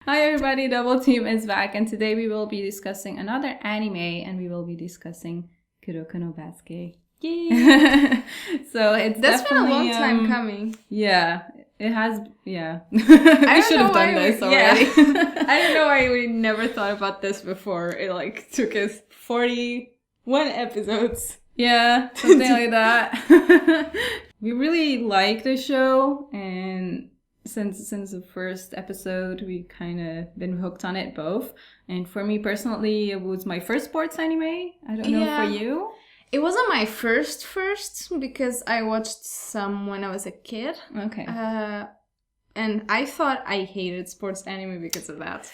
Hi everybody, Double Team is back, and today we will be discussing another anime, and we will be discussing Kuroko no Basuke. Yay! So it's That's been a definitely, long time coming. Yeah, it has. Yeah, I we don't should know have done why this already. I don't know why we never thought about this before. It took us 41 episodes. Yeah, something like that. We really like the show, and since the first episode, we kind of been hooked on it both. And for me personally, it was my first sports anime. I don't know for you. It wasn't my first because I watched some when I was a kid. Okay. And I thought I hated sports anime because of that.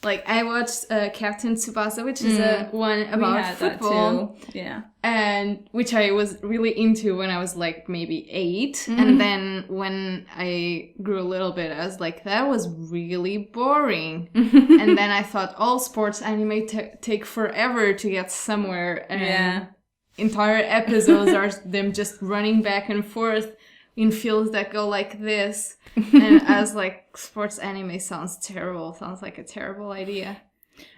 Like, I watched Captain Tsubasa, which is one about football. That too. Yeah. And which I was really into when I was like maybe 8. And then when I grew a little bit, I was like, that was really boring. And then I thought all sports anime take forever to get somewhere. And entire episodes are them just running back and forth in fields that go like this. And I was like, sports anime sounds terrible. Sounds like a terrible idea.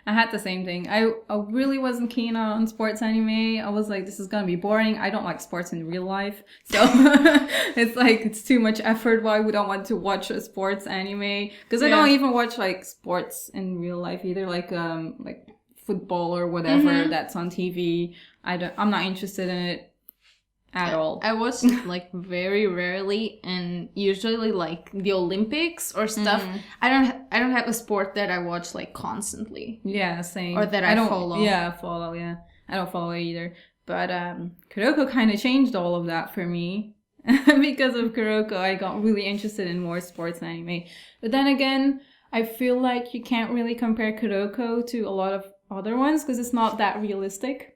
I had the same thing. I really wasn't keen on sports anime. I was like, this is gonna be boring. I don't like sports in real life. So it's like, it's too much effort. Why would I want to watch a sports anime? Because I don't even watch like sports in real life either. Like football or whatever that's on TV. I'm not interested in it at all. I watch it like very rarely, and usually like the Olympics or stuff. I don't have a sport that I watch like constantly. Yeah, same. Or that I don't follow. Yeah, follow. Yeah, I don't follow it either. But Kuroko kind of changed all of that for me. Because of Kuroko, I got really interested in more sports anime. But then again, I feel like you can't really compare Kuroko to a lot of other ones because it's not that realistic.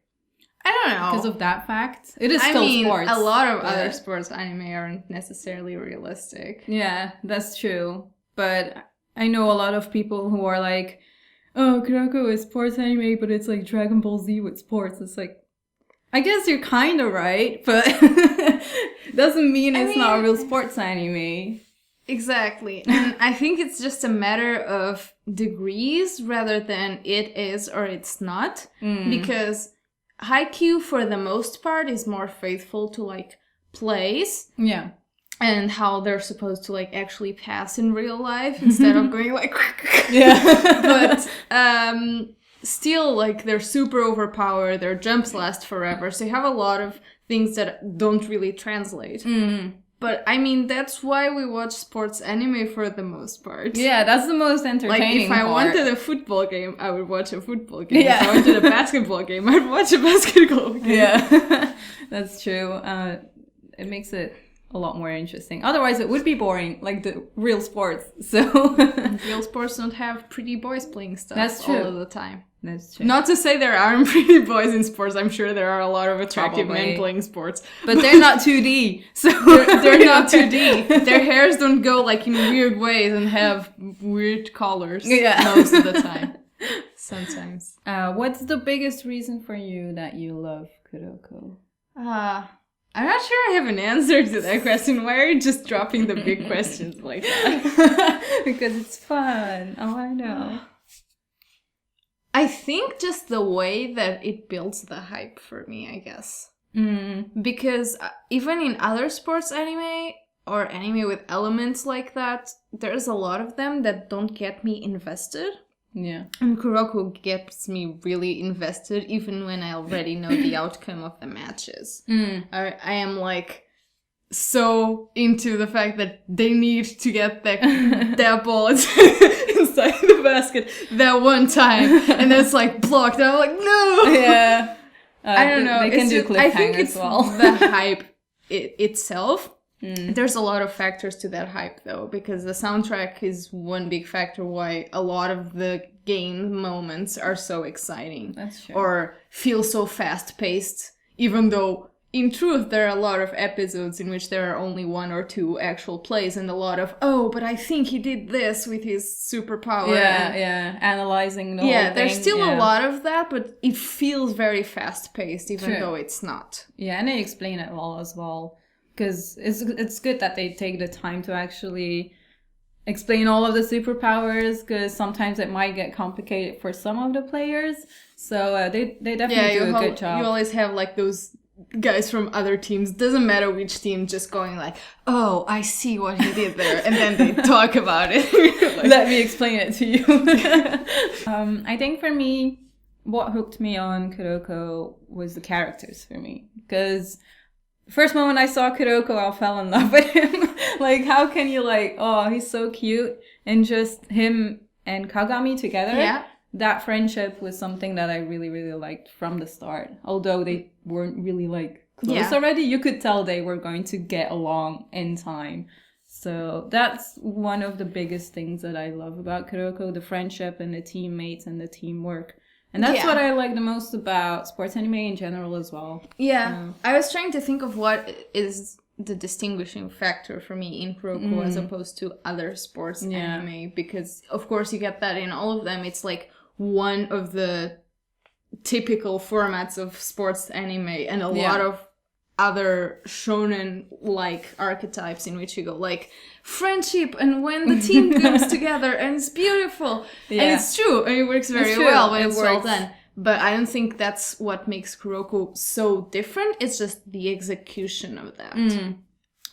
I don't know. Because of that fact. It is still sports. A lot of other sports anime aren't necessarily realistic. Yeah, that's true. But I know a lot of people who are like, oh, Kuroko is sports anime, but it's like Dragon Ball Z with sports. It's like, I guess you're kind of right, but doesn't mean it's not a real sports anime. Exactly. And I think it's just a matter of degrees rather than it is or it's not. Because Haikyuu, for the most part, is more faithful to, like, plays. Yeah. And how they're supposed to, like, actually pass in real life instead of going, like... Yeah. But still, like, they're super overpowered. Their jumps last forever. So you have a lot of things that don't really translate. But, I mean, that's why we watch sports anime for the most part. Yeah, that's the most entertaining Like, if I wanted a football game, I would watch a football game. Yeah. If I wanted a basketball game, I'd watch a basketball game. Yeah, that's true. It makes it a lot more interesting. Otherwise, it would be boring, like the real sports. So real sports don't have pretty boys playing stuff all of the time. That's true. Not to say there aren't pretty boys in sports. I'm sure there are a lot of attractive men playing sports. But they're not 2D. So they're not 2D. Their hairs don't go like in weird ways and have weird colors most of the time. Sometimes. What's the biggest reason for you that you love Kuroko? I'm not sure I have an answer to that question. Why are you just dropping the big questions like that? Because it's fun. Oh, I know. I think just the way that it builds the hype for me, I guess. Because even in other sports anime or anime with elements like that, there's a lot of them that don't get me invested. Yeah. And Kuroko gets me really invested even when I already know the outcome of the matches. I am like so into the fact that they need to get that ball inside the basket that one time, and it's like blocked. And I'm like, no. Yeah. I don't know. They can do cliffhangers. I think it's well. the hype itself. There's a lot of factors to that hype, though, because the soundtrack is one big factor why a lot of the game moments are so exciting. That's true. Or feel so fast-paced, even though in truth, there are a lot of episodes in which there are only 1 or 2 actual plays and a lot of, oh, but I think he did this with his superpower. Yeah, analyzing the whole thing. There's still a lot of that, but it feels very fast-paced, even though it's not. Yeah, and they explain it well as well. Because it's good that they take the time to actually explain all of the superpowers, because sometimes it might get complicated for some of the players. So they definitely do a good job. You always have like those guys from other teams, doesn't matter which team, just going like, oh, I see what he did there, and then they talk about it. Like, let me explain it to you. I think for me, what hooked me on Kuroko was the characters for me, because first moment I saw Kuroko, I fell in love with him. Like, how can you like, oh, he's so cute, and just him and Kagami together. Yeah. That friendship was something that I really, really liked from the start. Although they weren't really like close already, you could tell they were going to get along in time. So that's one of the biggest things that I love about Kuroko, the friendship and the teammates and the teamwork. And that's what I like the most about sports anime in general as well. Yeah. I was trying to think of what is the distinguishing factor for me in Kuroko as opposed to other sports anime, because of course you get that in all of them. It's like one of the typical formats of sports anime, and a lot of other shonen-like archetypes in which you go like friendship, and when the team comes together and it's beautiful. And it's true, and it works very well when it's well done. But I don't think that's what makes Kuroko so different. It's just the execution of that.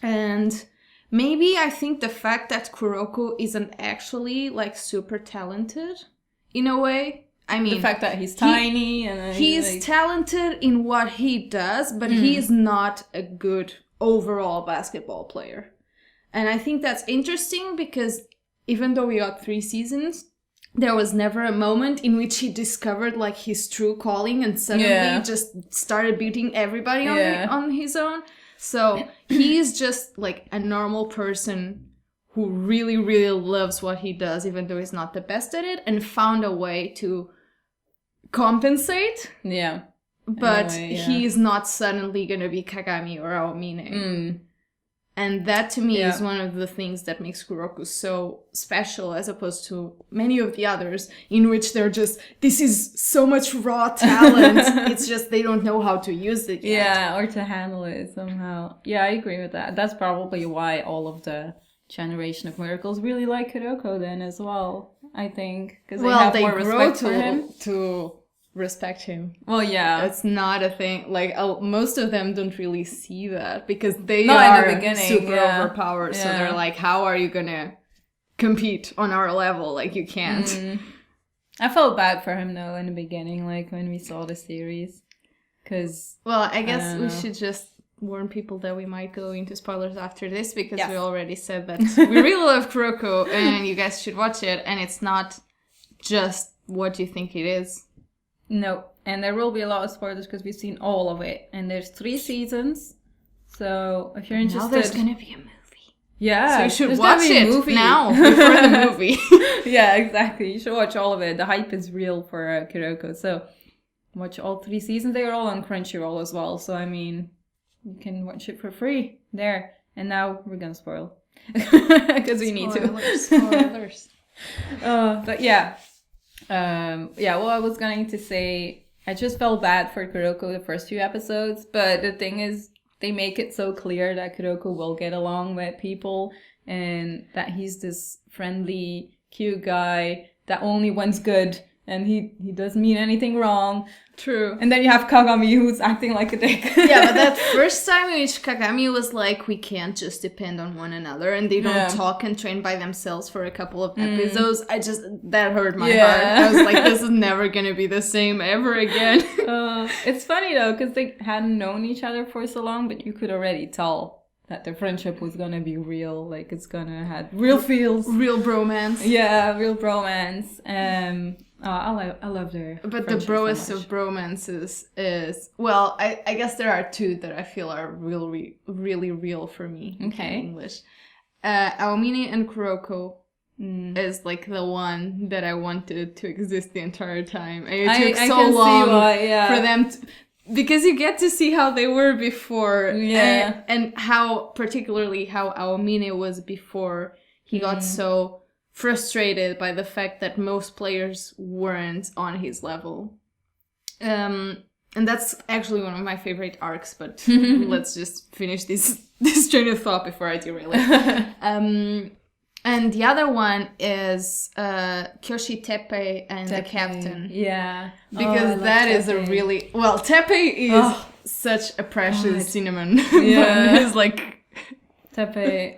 And maybe I think the fact that Kuroko isn't actually like super talented in a way. I mean, the fact that he's tiny and he's like talented in what he does, but he's not a good overall basketball player. And I think that's interesting, because even though we got 3 seasons, there was never a moment in which he discovered like his true calling and suddenly just started beating everybody on his own. So he's just like a normal person who really, really loves what he does, even though he's not the best at it, and found a way to compensate. Yeah. But he's not suddenly going to be Kagami or Aomine. And that to me is one of the things that makes Kuroko so special, as opposed to many of the others, in which they're just, this is so much raw talent. It's just they don't know how to use it yet. Yeah, or to handle it somehow. Yeah, I agree with that. That's probably why all of the generation of miracles really like Kuroko then as well, I think. Because they have more respect for him. To respect him. Well, yeah. It's not a thing. Like, most of them don't really see that, because they not are in the beginning, super overpowered. So they're like, how are you gonna compete on our level? Like, you can't. I felt bad for him, though, in the beginning, like, when we saw the series. Because... Well, I guess we should just warn people that we might go into spoilers after this, because we already said that we really love Kuroko and you guys should watch it, and it's not just what you think it is. No, and there will be a lot of spoilers because we've seen all of it, and there's 3 seasons. So if you're interested, now there's gonna be a movie. Yeah, so you should watch it now before the movie. Yeah, exactly. You should watch all of it. The hype is real for Kuroko. So watch all 3 seasons. They are all on Crunchyroll as well. So I mean, you can watch it for free there. And now we're gonna spoil because we need to. Spoilers. But yeah. Well, I was going to say, I just felt bad for Kuroko the first few episodes, but the thing is, they make it so clear that Kuroko will get along with people, and that he's this friendly, cute guy that only wants good, and he doesn't mean anything wrong. True. And then you have Kagami, who's acting like a dick. Yeah, but that first time in which Kagami was like, we can't just depend on one another, and they don't talk and train by themselves for a couple of episodes, that hurt my heart. I was like, this is never gonna be the same ever again. It's funny though, because they hadn't known each other for so long, but you could already tell that their friendship was gonna be real. Like, it's gonna have real feels. Real bromance. Yeah, real bromance. I love their But the broest so of bromances is, well, I guess there are 2 that I feel are really, really real for me in English. Aomine and Kuroko is like the one that I wanted to exist the entire time. And it took so long for them to, because you get to see how they were before, and how, particularly how Aomine was before he got so frustrated by the fact that most players weren't on his level. And that's actually one of my favorite arcs, but let's just finish this train of thought before I derail it. And And the other one is Kyoshi Teppei and the captain. Yeah. Because that is a really... Well, Teppei is such a precious cinnamon. Yeah. But he's like... Teppei,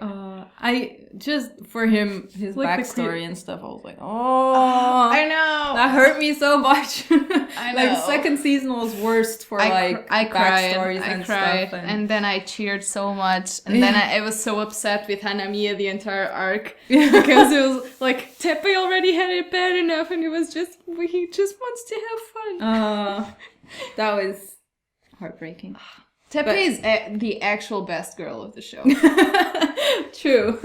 I just for him, his Like backstory and stuff, I was like, oh, I know. that hurt me so much. I know. Like second season was worst for I cried. backstories and stuff. And then I cheered so much, and then I was so upset with Hanamiya the entire arc because it was like Teppei already had it bad enough, and he just wants to have fun. That was heartbreaking. Teppei is the actual best girl of the show. True.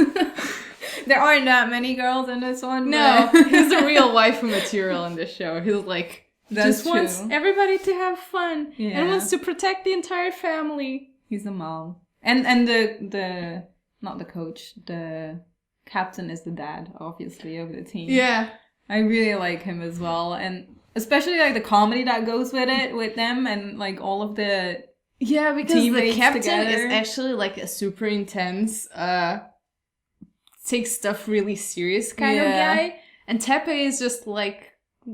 There aren't that many girls in this one. No, but... he's the real waifu material in this show. He's like, wants everybody to have fun and wants to protect the entire family. He's a mom. And the not the coach, the captain is the dad, obviously, of the team. Yeah. I really like him as well. And especially like the comedy that goes with it, with them, and like all of the... Yeah, because the captain together. is actually like a super intense, takes stuff really serious kind of guy. And Teppei is just like,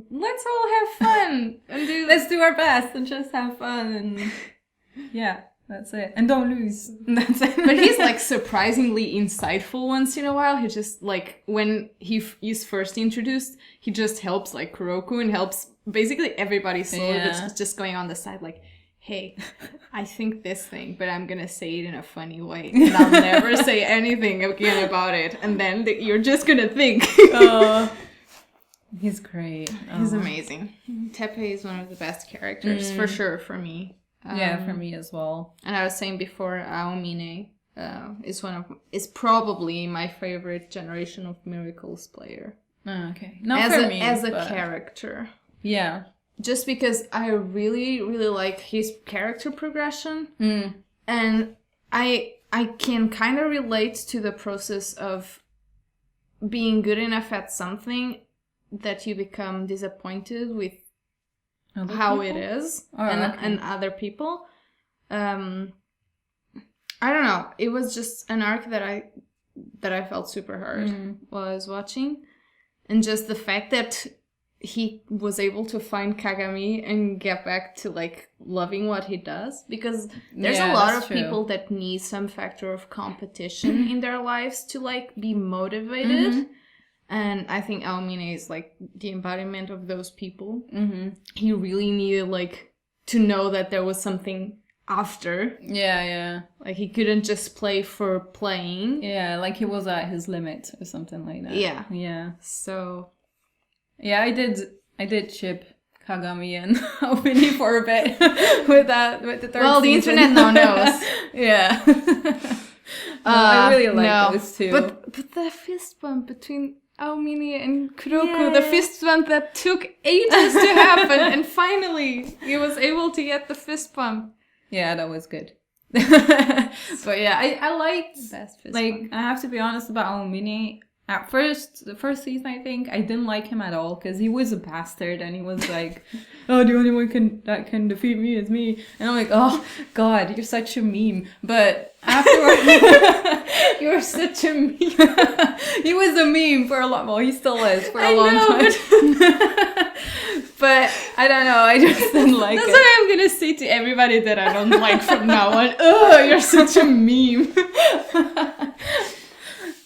let's all have fun and let's do our best and just have fun and that's it. And don't lose. That's it. But he's like surprisingly insightful once in a while. He just like, when he's first introduced, he just helps like Kuroko and helps basically everybody slowly, but just going on the side like, hey, I think this thing, but I'm gonna say it in a funny way. And I'll never say anything again about it. And then you're just gonna think. He's great. He's amazing. Teppei is one of the best characters, for sure, for me. For me as well. And I was saying before, Aomine is probably my favorite Generation of Miracles player. Oh, okay. Not for me. As a character. Yeah. Just because I really, really like his character progression. And I can kind of relate to the process of being good enough at something that you become disappointed with how it is and other people. I don't know. It was just an arc that I felt super hard while I was watching. And just the fact that he was able to find Kagami and get back to like loving what he does, because there's a lot of people that need some factor of competition in their lives to like be motivated. And I think Aomine is like the embodiment of those people. He really needed like to know that there was something after. Like he couldn't just play for playing. Like he was at hid limit or something like that. So yeah, I did ship Kagami and Aomine for a bit with the third Well, the season. internet now knows. I really like those two. But the fist bump between Aomine and Kuroko, the fist bump that took ages to happen, and finally he was able to get the fist bump. Yeah, that was good. But yeah, I liked, best fist like, bump. I have to be honest about Aomine. At first, the first season, I think, I didn't like him at all because he was a bastard and he was like, oh, the only one that can defeat me is me. And I'm like, oh, God, you're such a meme. But afterwards, you're such a meme. He was a meme for a long, well, he still is for a long time. But I don't know, I just didn't like it. That's what I'm going to say to everybody that I don't like from now on. Oh, you're such a meme.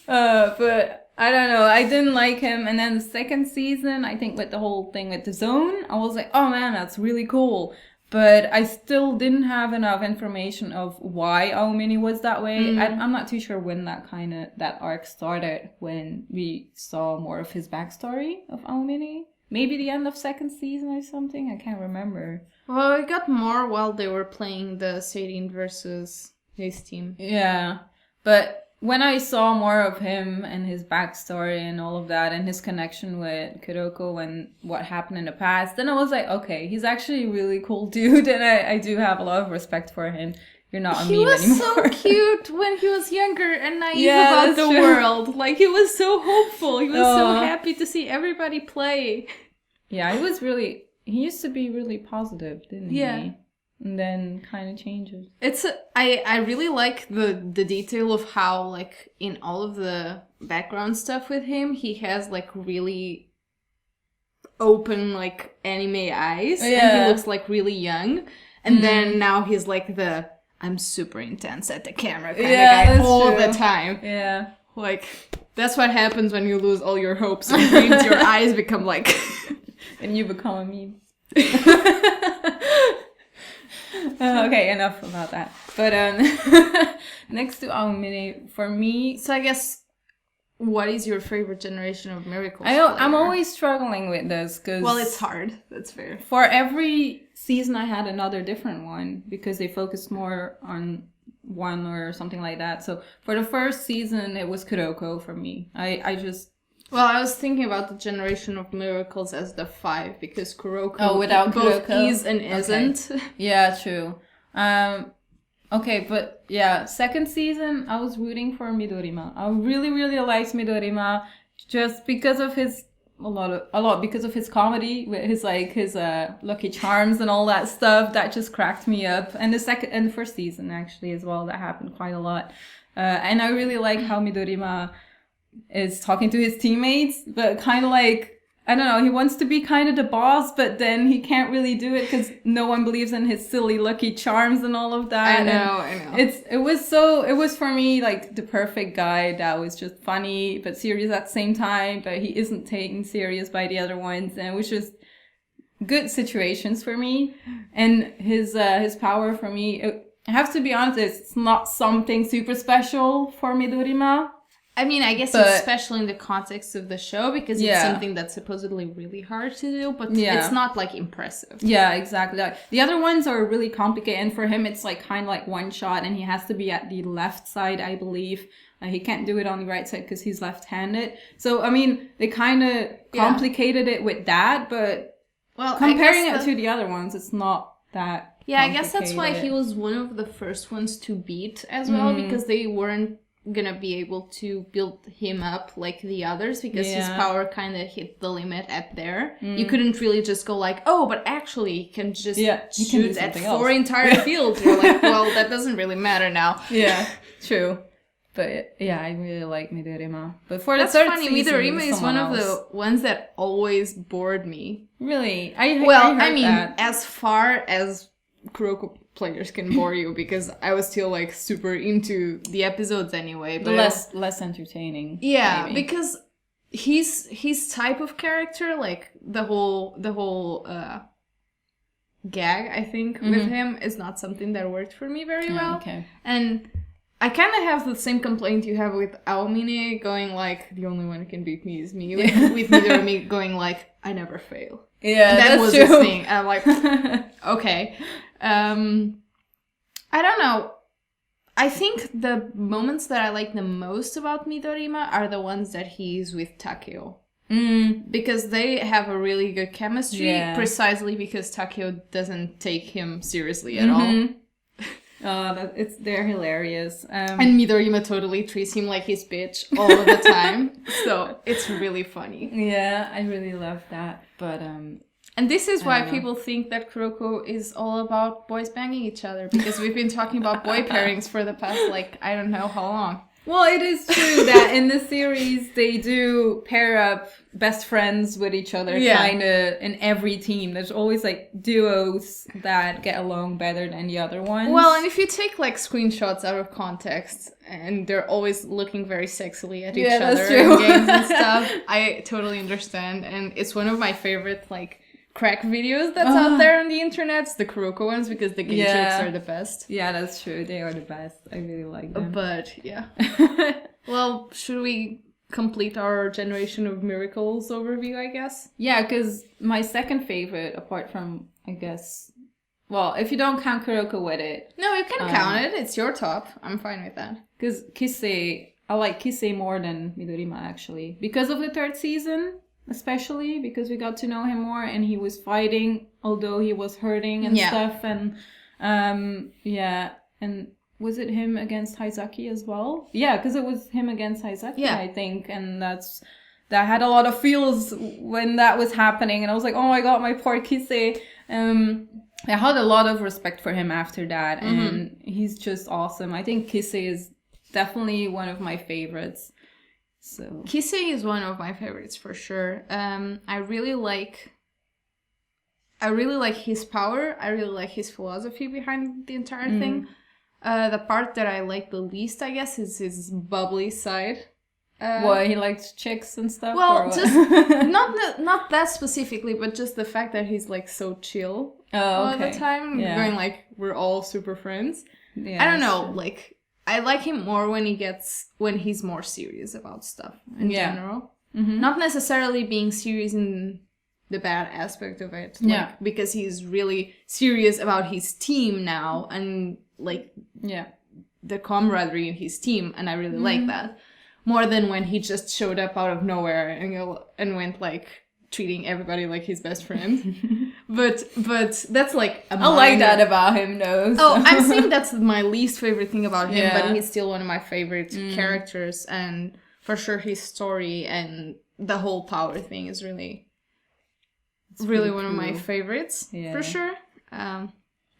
But I don't know, I didn't like him. And then the second season, I think with the whole thing with the zone, I was like, oh man, that's really cool. But I still didn't have enough information of why Aomine was that way. I'm not too sure when that arc started, when we saw more of his backstory of Aomine. Maybe the end of second season or something, I can't remember. Well, it got more while they were playing the Sadin versus his team. Yeah, but when I saw more of him and his backstory and all of that and his connection with Kuroko and what happened in the past, then I was like, okay, he's actually a really cool dude and I do have a lot of respect for him. You're not a meme anymore. He was so cute when he was younger and naive about the world. Like, he was so hopeful. He was so happy to see everybody play. Yeah, he used to be really positive, didn't he? Yeah. And then kind of changes. I really like the detail of how, like, in all of the background stuff with him, he has like really open like anime eyes, and he looks like really young. And then now he's like the I'm super intense at the camera kind of guy all the time. Yeah. Like, that's what happens when you lose all your hopes and dreams. Your eyes become like... and you become a meme. Okay, enough about that. But next to Aomine, for me... So I guess, what is your favorite generation of Miracles? I'm always struggling with this, because... Well, it's hard. That's fair. For every season, I had another different one, because they focused more on one or something like that. So for the first season, it was Kuroko for me. I just... Well, I was thinking about the generation of Miracles as the 5, because Kuroko without both Kuroko is and isn't. Yeah, true. Okay, but yeah, second season, I was rooting for Midorima. I really, really liked Midorima, just because of his a lot because of his comedy with his Lucky Charms and all that stuff. That just cracked me up. And the first season actually as well, that happened quite a lot. And I really like how Midorima is talking to his teammates, but kind of like, I don't know, he wants to be kind of the boss, but then he can't really do it because no one believes in his silly Lucky Charms and all of that. I know. It was for me like the perfect guy that was just funny but serious at the same time, but he isn't taken serious by the other ones, and it was just good situations for me. And his power for me, I have to be honest, it's not something super special for Midorima. I mean, I guess it's special in the context of the show because it's something that's supposedly really hard to do, but it's not, like, impressive. Yeah, exactly. The other ones are really complicated, and for him, it's, like, kind of like one shot, and he has to be at the left side, I believe. He can't do it on the right side because he's left-handed. So, I mean, they kind of complicated it with that, but comparing it to the other ones, it's not that I guess that's why he was one of the first ones to beat as well, because they weren't gonna be able to build him up like the others, because his power kind of hit the limit at there. You couldn't really just go like, oh, but actually he can just shoot at 4 entire fields. You're like, well, that doesn't really matter now. Yeah, true. But yeah, I really like Midorima. But for that's the third funny. season, Midorima is one of the ones that always bored me. Really? I mean, that. As far as Kuroko players can bore you, because I was still like super into the episodes anyway, but less entertaining. Yeah, maybe. Because his type of character, like the whole gag, I think, with him is not something that worked for me very well. Okay. And I kind of have the same complaint you have with Aomine going like, the only one who can beat me is me. With Midorimi going like, I never fail. Yeah, that was true. his thing. And I'm like, okay. I don't know. I think the moments that I like the most about Midorima are the ones that he's with Takeo. Because they have a really good chemistry, precisely because Takeo doesn't take him seriously at all. They're hilarious. And Midorima totally treats him like his bitch all of the time. So it's really funny. Yeah, I really love that. But and this is why people think that Kuroko is all about boys banging each other, because we've been talking about boy pairings for the past, like, I don't know how long. Well, it is true that in the series, they do pair up best friends with each other, kind of, in every team. There's always, like, duos that get along better than the other ones. Well, and if you take, like, screenshots out of context, and they're always looking very sexily at each other in games and stuff, I totally understand. And it's one of my favorite, like, crack videos that's out there on the internet, the Kuroko ones, because the gay jokes are the best. Yeah, that's true. They are the best. I really like them. But, yeah. Well, should we complete our Generation of Miracles overview, I guess? Yeah, because my second favorite, apart from, I guess... Well, if you don't count Kuroko with it... No, you can count it. It's your top. I'm fine with that. Because Kisei... I like Kisei more than Midorima, actually. Because of the third season... Especially because we got to know him more, and he was fighting, although he was hurting and stuff. And and was it him against Haizaki as well? Yeah, because it was him against Haizaki, I think, and that had a lot of feels when that was happening, and I was like, oh my god, my poor Kisei. I had a lot of respect for him after that, and he's just awesome. I think Kisei is definitely one of my favorites. So Kisei is one of my favorites for sure. I really like his power. I really like his philosophy behind the entire thing. The part that I like the least, I guess, is his bubbly side. what, he likes chicks and stuff? Well, just not that specifically, but just the fact that he's like so chill all the time, going like we're all super friends. Yeah, I don't know, like I like him more when he's more serious about stuff in general. Not necessarily being serious in the bad aspect of it, like, because he's really serious about his team now and like the camaraderie in his team, and I really like that. More than when he just showed up out of nowhere and went like treating everybody like his best friend. but that's like I like that about him, though. So. Oh, I'm saying that's my least favorite thing about him, but he's still one of my favorite characters, and for sure his story and the whole power thing is really one of my favorites for sure.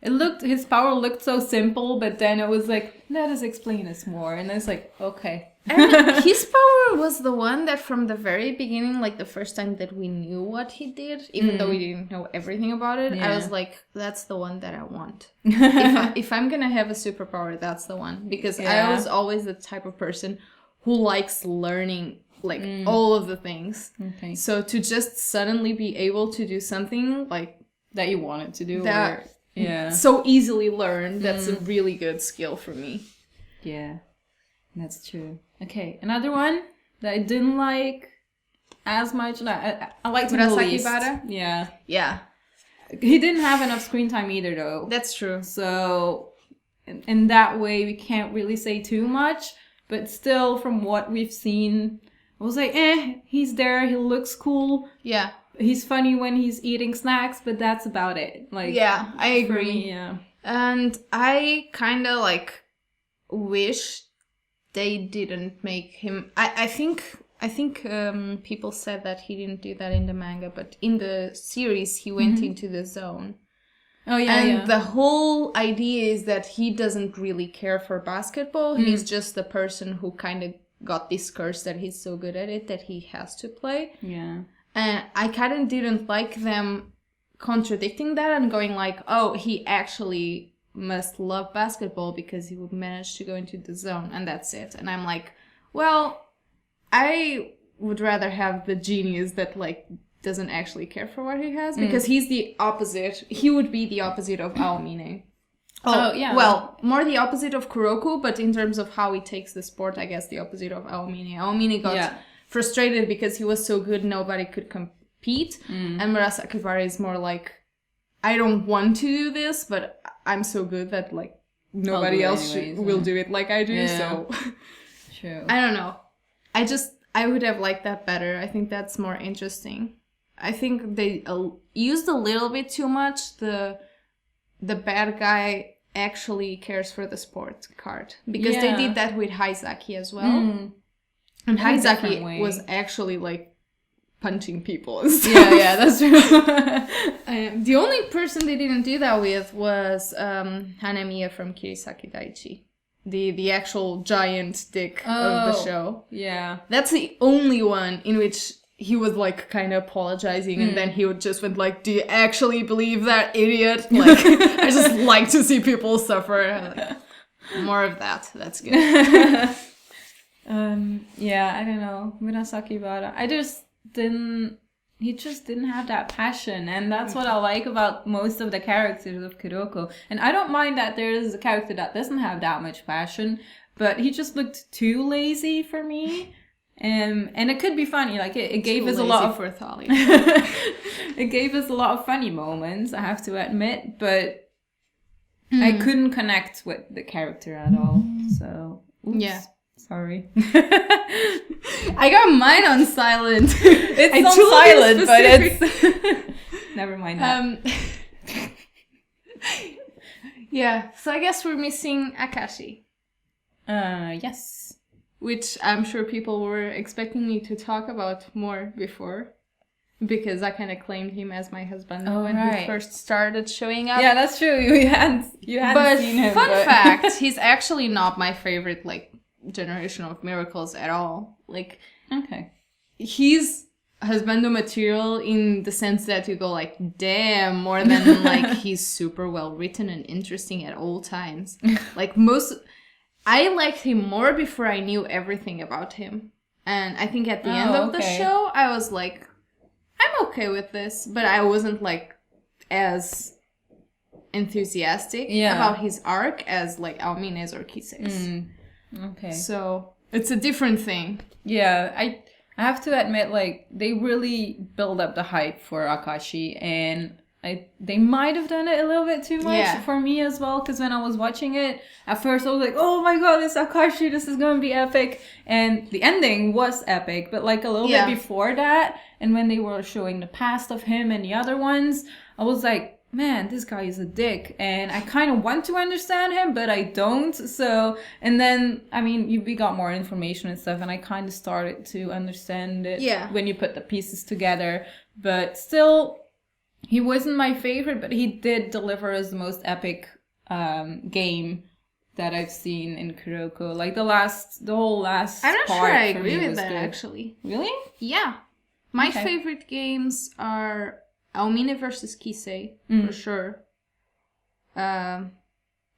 His power looked so simple, but then it was like, let us explain this more, and it's like, okay. And his power was the one that from the very beginning, like the first time that we knew what he did, even though we didn't know everything about it, I was like, that's the one that I want. if I'm gonna have a superpower, that's the one. Because I was always the type of person who likes learning like all of the things. Okay. So to just suddenly be able to do something like that you wanted to do, so easily learned, that's a really good skill for me. Yeah, that's true. Okay, another one that I didn't like as much. I liked him the least. Yeah. Yeah. He didn't have enough screen time either, though. That's true. So, in that way, we can't really say too much. But still, from what we've seen, I was like, he's there. He looks cool. Yeah. He's funny when he's eating snacks, but that's about it. Like, yeah, I agree. Me, yeah. And I kind of like wish they didn't make him. I think people said that he didn't do that in the manga, but in the series he went into the zone. Oh yeah, and the whole idea is that he doesn't really care for basketball. He's just the person who kind of got this curse that he's so good at it that he has to play. Yeah. And I kind of didn't like them contradicting that and going like, oh, he actually must love basketball because he would manage to go into the zone and that's it. And I'm like, well, I would rather have the genius that like doesn't actually care for what he has, because he's the opposite. He would be the opposite of Aomine. Oh, yeah. Well, more the opposite of Kuroko, but in terms of how he takes the sport, I guess the opposite of Aomine. Aomine got frustrated because he was so good nobody could compete. And Murasaki Bara is more like, I don't want to do this, but I'm so good that like nobody else will do it like I do. So true. I don't know. I would have liked that better. I think that's more interesting. I think they used a little bit too much the bad guy actually cares for the sport card, because they did that with Haizaki as well. And Haizaki was actually like punching people and stuff. Yeah, that's true. The only person they didn't do that with was Hanamiya from Kirisaki Daichi. The actual giant dick of the show. Yeah. That's the only one in which he was like kind of apologizing and then he would just went like, do you actually believe that, idiot? Like, I just like to see people suffer. Like, more of that. That's good. Yeah, I don't know. Murasaki Bara. He just didn't have that passion, and that's what I like about most of the characters of Kuroko. And I don't mind that there is a character that doesn't have that much passion, but he just looked too lazy for me. And it could be funny, like it gave us a lot of Thalia. It gave us a lot of funny moments, I have to admit, but I couldn't connect with the character at all. So sorry. I got mine on silent. It's on silent, but it's never mind that. Yeah, so I guess we're missing Akashi. Yes. Which I'm sure people were expecting me to talk about more before, because I kind of claimed him as my husband when he first started showing up. Yeah, that's true. You hadn't seen him. Fun fact, he's actually not my favorite, like, generation of miracles at all. Like, Okay. He's husbando material in the sense that you go like, damn, more than like he's super well written and interesting at all times. Like I liked him more before I knew everything about him. And I think at the end of the show, I was like, I'm okay with this. But I wasn't like as enthusiastic about his arc as like Aomine's or Kise's. Okay. So it's a different thing. Yeah, I have to admit, like, they really build up the hype for Akashi, and they might have done it a little bit too much for me as well, because when I was watching it, at first I was like, oh my god, it's Akashi, this is going to be epic, and the ending was epic, but like a little bit before that, and when they were showing the past of him and the other ones, I was like, man, this guy is a dick, and I kind of want to understand him, but I don't. So, and then, I mean, we got more information and stuff, and I kind of started to understand it when you put the pieces together. But still, he wasn't my favorite, but he did deliver as the most epic game that I've seen in Kuroko. Like the whole last part. I'm not sure I agree with that, actually. Really? Yeah. My favorite games are Aomine versus Kisei, for sure. And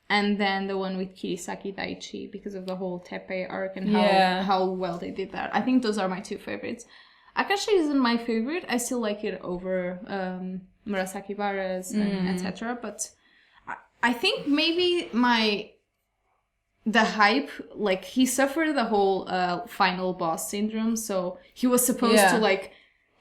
then the one with Kirisaki Daichi, because of the whole Teppei arc and how well they did that. I think those are my two favorites. Akashi isn't my favorite. I still like it over Murasaki Bara's and etc. But I think maybe the hype, like, he suffered the whole final boss syndrome, so he was supposed to, like,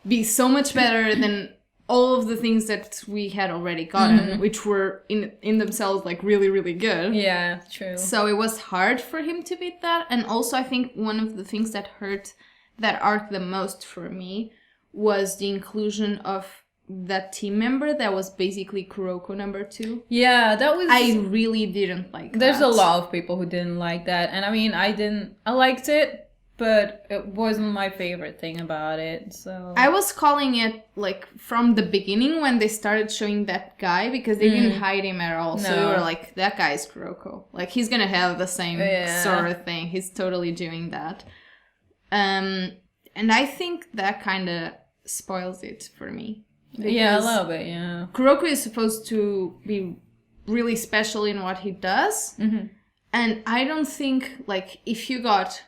be so much better than all of the things that we had already gotten, which were in themselves like really, really good. Yeah, true. So it was hard for him to beat that. And also I think one of the things that hurt that arc the most for me was the inclusion of that team member that was basically Kuroko number 2. Yeah, that was... I really didn't like that. There's a lot of people who didn't like that. And I mean, I liked it, but it wasn't my favorite thing about it, so... I was calling it, like, from the beginning when they started showing that guy, because they didn't hide him at all. No. So we were like, that guy's Kuroko. Like, he's gonna have the same sort of thing. He's totally doing that. And I think that kind of spoils it for me. Yeah, a little bit, yeah. Kuroko is supposed to be really special in what he does. And I don't think, like, if you got...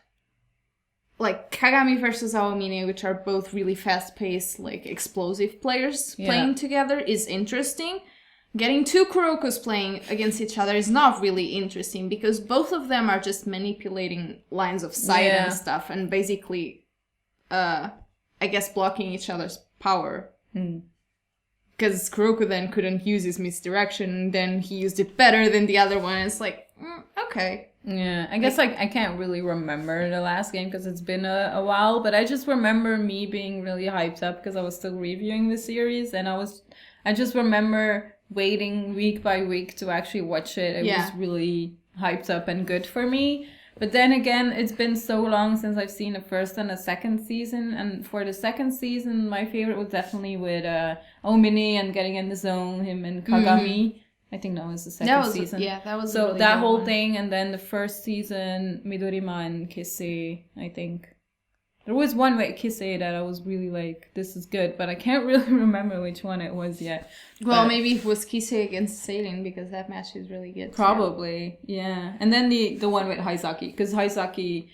like Kagami versus Aomine, which are both really fast-paced, like explosive players playing together, is interesting. Getting two Kurokos playing against each other is not really interesting because both of them are just manipulating lines of sight and stuff, and basically, I guess, blocking each other's power. Because Kuroko then couldn't use his misdirection, then he used it better than the other one. It's like, okay. Yeah, I guess like I can't really remember the last game because it's been a while, but I just remember me being really hyped up because I was still reviewing the series, and I just remember waiting week by week to actually watch it. It was really hyped up and good for me. But then again, it's been so long since I've seen the first and the second season, and for the second season, my favorite was definitely with Omine and getting in the zone, him and Kagami. I think that was the second season. Yeah, that was so really that whole thing, and then the first season, Midorima and Kisei, I think. There was one with Kisei that I was really like, this is good, but I can't really remember which one it was yet. Well, maybe it was Kisei against Seirin, because that match is really good. Probably, yeah. And then the one with Haizaki, because Haizaki...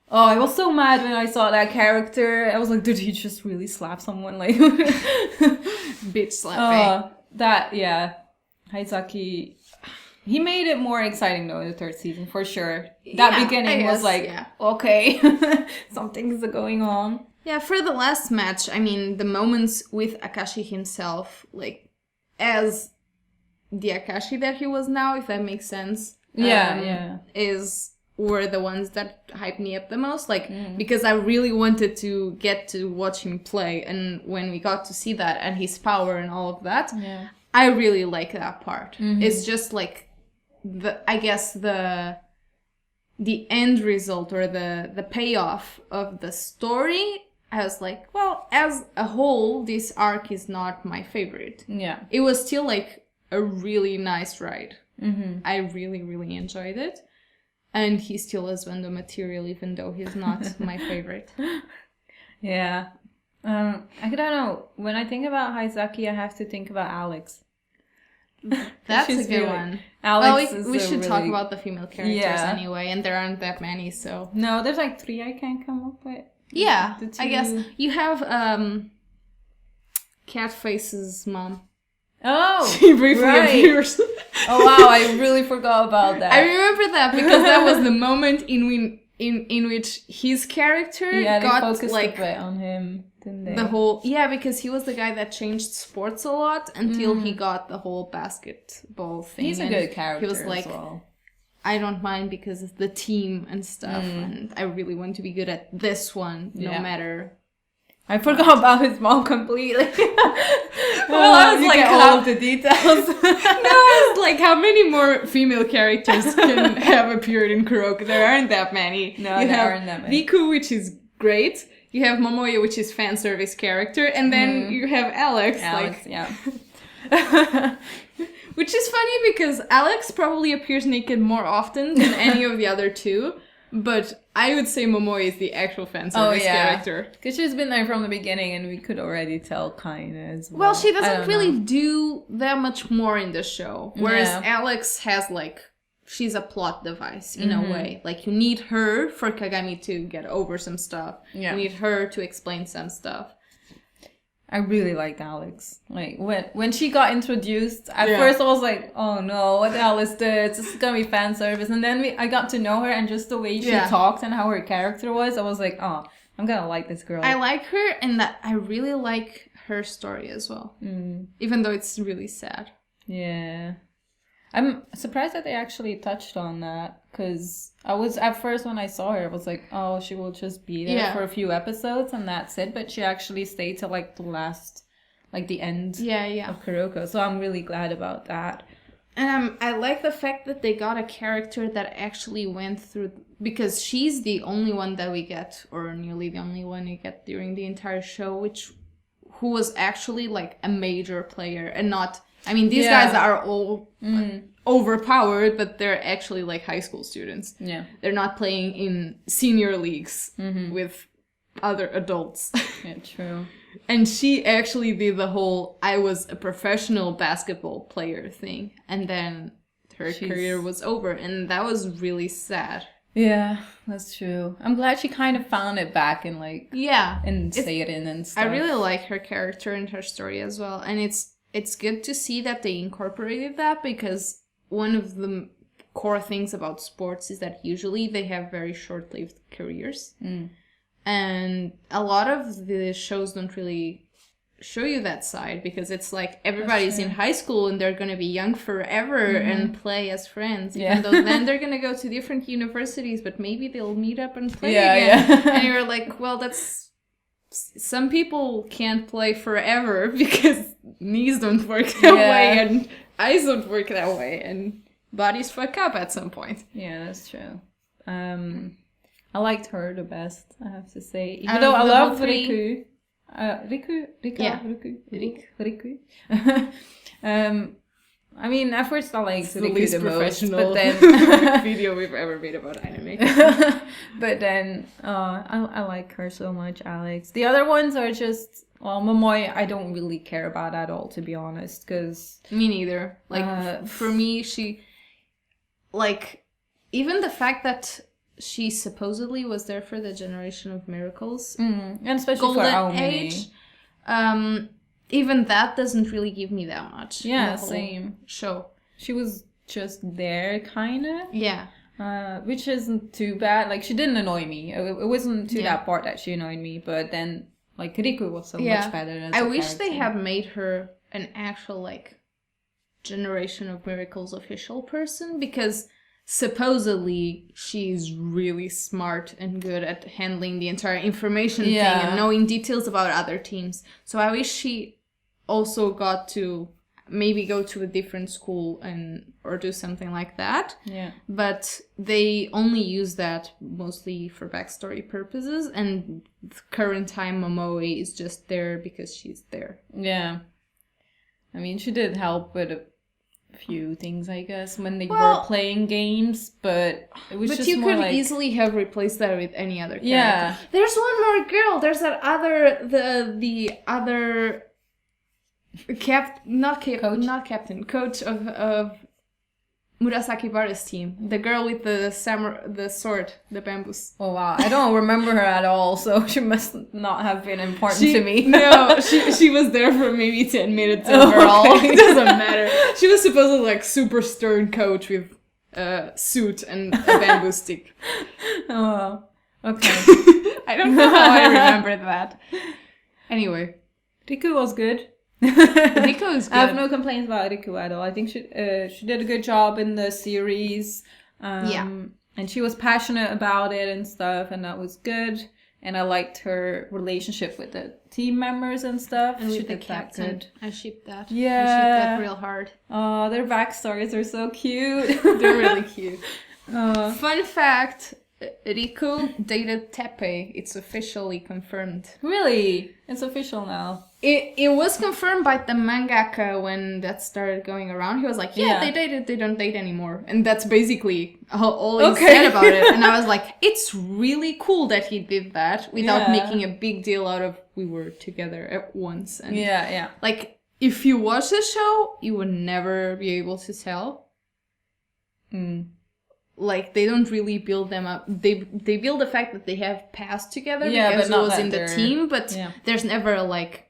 Oh, I was so mad when I saw that character. I was like, did he just really slap someone? Like, bitch slapping. Haizaki, he made it more exciting though in the third season, for sure. That beginning was like, okay, something's going on. Yeah, for the last match, I mean, the moments with Akashi himself, like, as the Akashi that he was now, if that makes sense. Were the ones that hyped me up the most, like, because I really wanted to get to watch him play, and when we got to see that, and his power and all of that, I really like that part. It's just like the end result or the payoff of the story. I was like, well, as a whole, this arc is not my favorite. Yeah, it was still like a really nice ride. I really, really enjoyed it, and he still is Vendo material, even though he's not my favorite. Yeah. I don't know. When I think about Haizaki, I have to think about Alex. That's She's a good really- one. Alex Well, is we a should talk really- about the female characters Yeah. anyway, and there aren't that many, so... No, there's like 3 I can't come up with. Yeah, The I guess. two- You have, Catface's mom. Oh! She briefly right. appears. Oh wow, I really forgot about that. I remember that because that was the moment in which his character Yeah, they got focused like a bit on him, didn't they? the whole because he was the guy that changed sports a lot until he got the whole basketball thing. He's a and good character He was like, as well. I don't mind because it's the team and stuff, and I really want to be good at this one, no Yeah. matter. I forgot about his mom completely. Well, I was you like, get all of the details. No, I was like, how many more female characters can have appeared in Kuroko? There aren't that many. No, you there have aren't that many. Riku, which is great. You have Momoya, which is fan service character, and then you have Alex. Alex, like, yeah. which is funny because Alex probably appears naked more often than any of the other two. But I would say Momoya is the actual fan service character. Because she's been there from the beginning and we could already tell kind of as well. Well, she I doesn't don't really know. do that much more in the show. Whereas Yeah. Alex has, like, she's a plot device in a way. Like, you need her for Kagami to get over some stuff. Yeah. You need her to explain some stuff. I really liked Alex. Like when she got introduced, at Yeah. first I was like, "Oh no, what the hell is this? This is gonna be fan service." And then I got to know her, and just the way she Yeah. talked and how her character was, I was like, "Oh, I'm gonna like this girl." I like her, and that I really like her story as well. Even though it's really sad. Yeah. I'm surprised that they actually touched on that, because I was, at first when I saw her, I was like, oh, she will just be there Yeah. for a few episodes and that's it, but she actually stayed till like the last, like the end Yeah. of Kuroko, so I'm really glad about that. And I like the fact that they got a character that actually went through, because she's the only one that we get, or nearly the only one you get during the entire show, who was actually like a major player and not, I mean, these Yeah. guys are all overpowered, but they're actually like high school students. Yeah. They're not playing in senior leagues with other adults. Yeah, true. And she actually did the whole I was a professional basketball player thing. And then her career was over. And that was really sad. Yeah, that's true. I'm glad she kind of found it back and like, Yeah. and stayed in and stuff. I really like her character and her story as well. And it's good to see that they incorporated that, because one of the core things about sports is that usually they have very short-lived careers. And a lot of the shows don't really show you that side, because it's like everybody's in high school and they're going to be young forever and play as friends. Even though then they're going to go to different universities, but maybe they'll meet up and play again. Yeah. And you're like, well, that's... Some people can't play forever because knees don't work that way and eyes don't work that way and bodies fuck up at some point. Yeah, that's true. I liked her the best, I have to say. Even Out though of I the love whole three- Riku. Yeah. Riku. I mean, at first I liked The Riku least the most, professional but then... video we've ever made about anime. But then, I like her so much, Alex. The other ones are just... Well, Momoy, I don't really care about at all, to be honest, because... Me neither. Like, for me, she... Like, even the fact that she supposedly was there for the Generation of Miracles, and especially Golden for Aomini. Age, even that doesn't really give me that much. in Yeah, the whole same. Show. She was just there, kind of. Yeah. Which isn't too bad. Like, she didn't annoy me. It wasn't to that part that she annoyed me, but then, like, Riku was so much better than I wish they had made her an actual, like, Generation of Miracles official person, because supposedly she's really smart and good at handling the entire information thing and knowing details about other teams. So I wish she also got to maybe go to a different school or do something like that. Yeah. But they only use that mostly for backstory purposes, and current time Momoe is just there because she's there. Yeah. I mean, she did help with few things, I guess, when they Well, were playing games, but it was but just you more could like... easily have replaced that with any other character. Yeah. There's one more girl. There's that other the other coach of Murasaki Bara's team. The girl with the sword, the bamboos. Oh wow, I don't remember her at all, so she must not have been important to me. No, she was there for maybe 10 minutes overall. Okay. It doesn't matter. She was supposedly like super stern coach with a suit and a bamboo stick. Oh, okay. I don't know how I remember that. Anyway. Riku was good. Riku is good. I have no complaints about Riku at all. I think she did a good job in the series. And she was passionate about it and stuff, and that was good. And I liked her relationship with the team members and stuff. And she with the did that captain. good. I shipped that. Yeah. I shipped that real hard. Oh, their backstories are so cute. They're really cute. Oh. Fun fact, Riku dated Teppei. It's officially confirmed. Really? It's official now. It was confirmed by the mangaka when that started going around. He was like, yeah, they dated, they don't date anymore. And that's basically all he said about it. And I was like, it's really cool that he did that without making a big deal out of we were together at once. And like, if you watch the show, you would never be able to tell. Like, they don't really build them up. They build the fact that they have passed together because it was in the team, but there's never like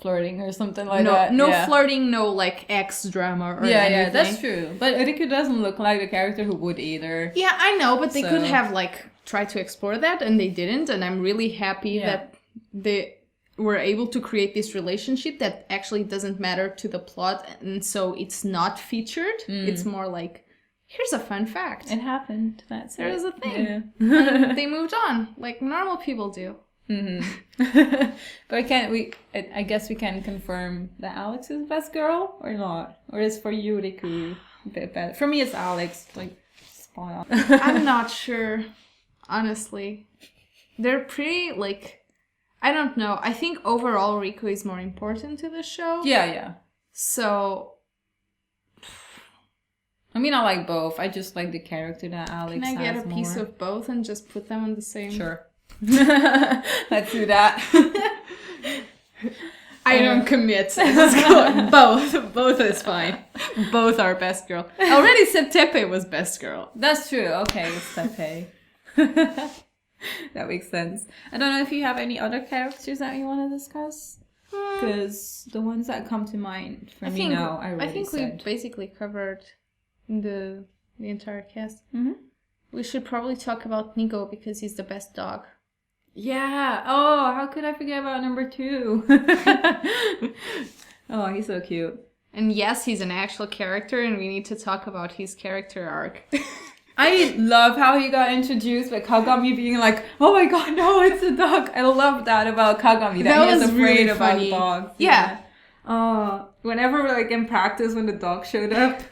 flirting or something like that. No flirting, no like ex drama or anything. Yeah, that's true. But Riku doesn't look like the character who would either. Yeah, I know, but they could have like tried to explore that and they didn't, and I'm really happy that they were able to create this relationship that actually doesn't matter to the plot, and so it's not featured. It's more like, here's a fun fact. It happened. That's there was a thing. Yeah. And they moved on, like normal people do. But I guess we can confirm that Alex is the best girl or not, or is for you Riku a bit better? For me, it's Alex. Like, spot on. I'm not sure, honestly. They're pretty like, I don't know. I think overall Riku is more important to the show. Yeah. So, I mean, I like both. I just like the character that Alex has. Can I get a piece more. of both and just put them on the same? Sure. Let's do that. I don't commit. Let's go. Both is fine. Both are best girl. I already said Teppei was best girl. That's true. Okay, it's Teppei. That makes sense. I don't know if you have any other characters that you want to discuss. Because the ones that come to mind for me now, I think we basically covered the entire cast. We should probably talk about Nigo because he's the best dog. Yeah. Oh, how could I forget about number 2? Oh, he's so cute. And yes, he's an actual character, and we need to talk about his character arc. I love how he got introduced with Kagami being like, oh my god, no, it's a dog. I love that about Kagami, that he was afraid really about funny. dogs. Yeah. Whenever, like, in practice when the dog showed up,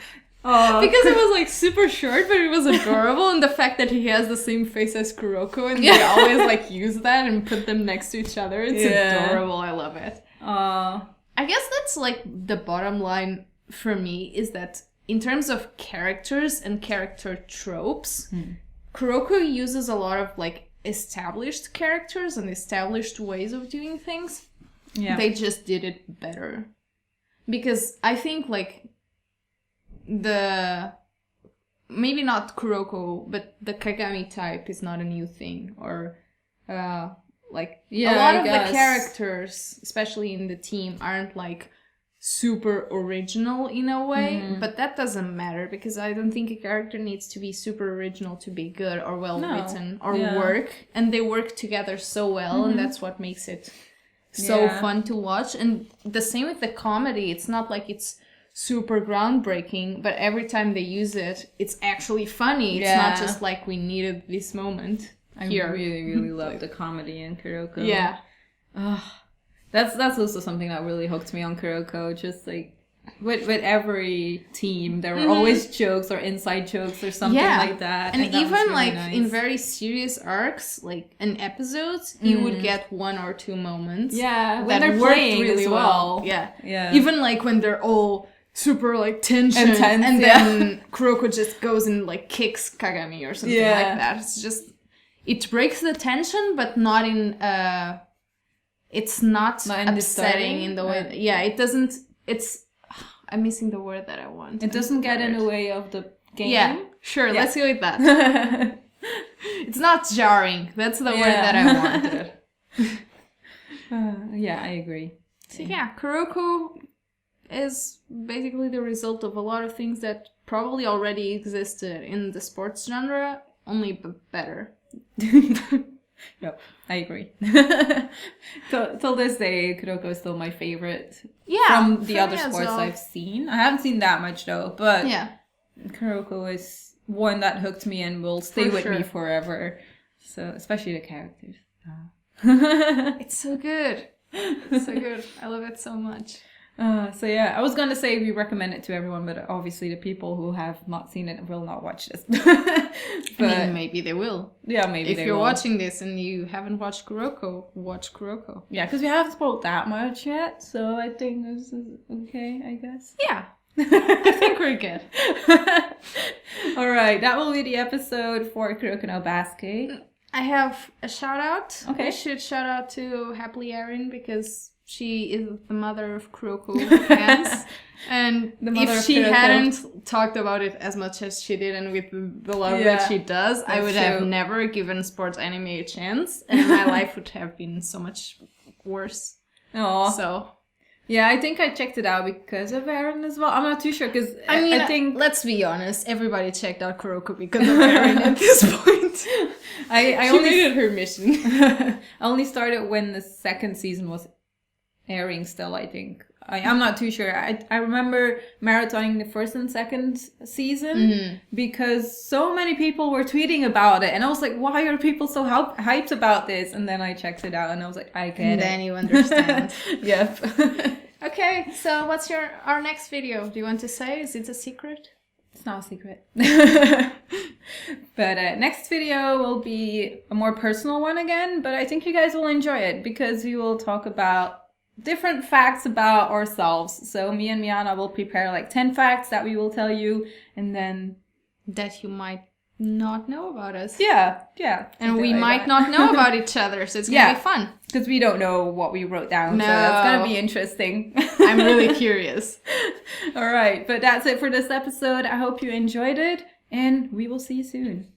because it was like super short, but it was adorable, and the fact that he has the same face as Kuroko, and they always like use that and put them next to each other. It's adorable. I love it. I guess that's like the bottom line for me, is that in terms of characters and character tropes, Kuroko uses a lot of like established characters and established ways of doing things. Yeah, they just did it better, because I think like maybe not Kuroko, but the Kagami type is not a new thing, or a lot of the characters, especially in the team, aren't like super original in a way, but that doesn't matter, because I don't think a character needs to be super original to be good or well written or work, and they work together so well, and that's what makes it so fun to watch. And the same with the comedy. It's not like it's super groundbreaking, but every time they use it, it's actually funny. It's not just like we needed this moment here. I really love the comedy in Kuroko. Yeah. That's also something that really hooked me on Kuroko. Just like with every team, there were always jokes or inside jokes or something like that. And even really like nice. in very serious arcs, like in episodes, you would get 1 or 2 moments. Yeah, when that they're worked playing really as well. Yeah. Yeah. Even like when they're all super like tension, Intense, and yeah. then Kuroko just goes and like kicks Kagami or something like that. It's just, it breaks the tension, but not in it's not upsetting disturbing? in the way it doesn't, it's I'm missing the word that I want. It doesn't get in the way of the game. Yeah, sure, let's go with that. It's not jarring. That's the word that I wanted. Yeah, I agree. So yeah, Kuroko is basically the result of a lot of things that probably already existed in the sports genre, only better. Yep, I agree. Till this day, Kuroko is still my favorite. Yeah, from the for other me as sports well. I've seen. I haven't seen that much though, but Yeah. Kuroko is one that hooked me and will stay For with me sure. forever. So, especially the characters. It's so good. It's so good. I love it so much. So yeah, I was gonna say we recommend it to everyone, but obviously the people who have not seen it will not watch this. But I mean, maybe they will. yeah, maybe If they you're will. watching this and you haven't watched Kuroko, watch Kuroko. Yeah, because we haven't spoiled that much yet, so I think this is okay, I guess. Yeah. I think we're good. All right, that will be the episode for Kuroko no Basuke. I have a shout out. Okay. I should shout out to Happily Erin because she is the mother of Kuroko fans. And The mother if of she Kuroko. hadn't talked about it as much as she did and with the love Yeah, that she does, I that's would have true. never given sports anime a chance. And my life would have been so much worse. Aw. So, Yeah, I think I checked it out because of Aaron as well. I'm not too sure because I mean, I think let's be honest, everybody checked out Kuroko because of Erin at this point. I She only made it her mission. I only started when the second season was airing still, I think. I'm not too sure. I remember marathoning the first and second season because so many people were tweeting about it. And I was like, why are people so hyped about this? And then I checked it out and I was like, I get And it. then you understand. Yep. Okay, so what's our next video? Do you want to say? Is it a secret? It's not a secret. But next video will be a more personal one again, but I think you guys will enjoy it because we will talk about different facts about ourselves. So me and Miana will prepare like 10 facts that we will tell you, and then That you might not know about us. yeah. And something we like might that. not know about each other, so it's gonna Yeah. be fun. Because we don't know what we wrote down, so that's gonna No. be interesting. I'm really curious. All right, but that's it for this episode. I hope you enjoyed it, and we will see you soon.